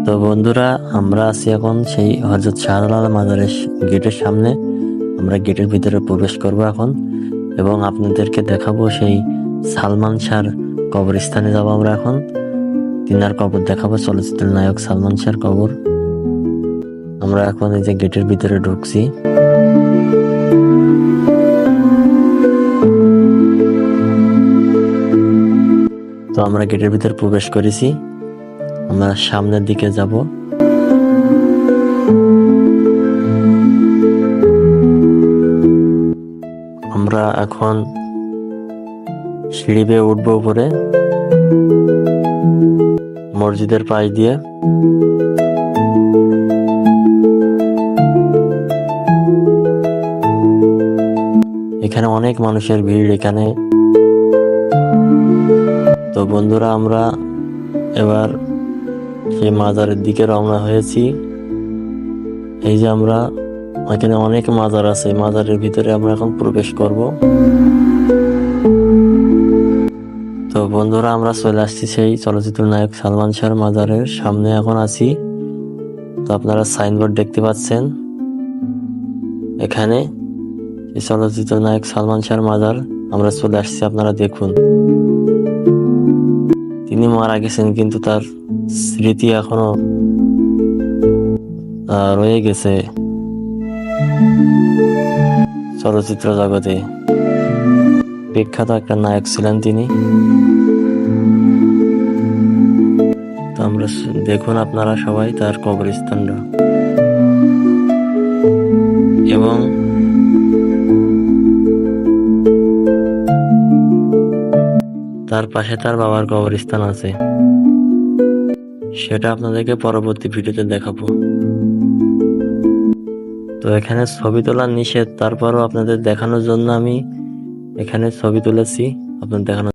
তো বন্ধুরা, আমরা আছি এখন সেই হযরত শাহজালাল মাজারের গেটের সামনে। আমরা গেটের ভিতরে প্রবেশ করব এখন এবং আপনাদেরকে দেখাবো সেই সালমান শাহর কবরস্থানে যাব আমরা এখন। তিনার কবর দেখাবো, চলচ্চিত্র নায়ক সালমান শাহর কবর। আমরা এখন এই যে গেটের ভিতরে ঢুকছি। তো আমরা গেটের ভিতরে প্রবেশ করেছি, আমরা সামনের দিকে যাব। আমরা এখন সিঁড়ি বেয়ে উঠবো উপরে মসজিদের পাশ দিয়ে। এখানে অনেক মানুষের ভিড় এখানে। তো বন্ধুরা, আমরা এবার সেই মাজারের দিকে রওনা হয়েছি। এই যে আমরা এখানে অনেক মাজার আছে, মাজারের ভিতরে আমরা এখন প্রবেশ করব। তো বন্ধুরা, আমরা চলে আসছি সেই চলচ্চিত্র নায়ক সালমান শাহর মাজারের সামনে এখন আছি। তো আপনারা সাইনবোর্ড দেখতে পাচ্ছেন, এখানে এই চলচ্চিত্র নায়ক সালমান শাহর মাজার। আমরা চলে আসছি, আপনারা দেখুন। তিনি মারা গেছেন কিন্তু তার স্মৃতি এখনো রয়ে গেছে চলচ্চিত্র জগতে। বিখ্যাত একটা নায়ক ছিলেন তিনি। তো আমরা দেখুন আপনারা সবাই তার কবরস্থানটা, এবং তার পাশে তার বাবার কবরস্থান আছে, সেটা আপনাদেরকে পরবর্তী ভিডিওতে দেখাবো। তো এখানে ছবি তোলা নিষেধ, তারপরও আপনাদের দেখানোর জন্য আমি এখানে ছবি তুলেছি, আপনাদের দেখানোর।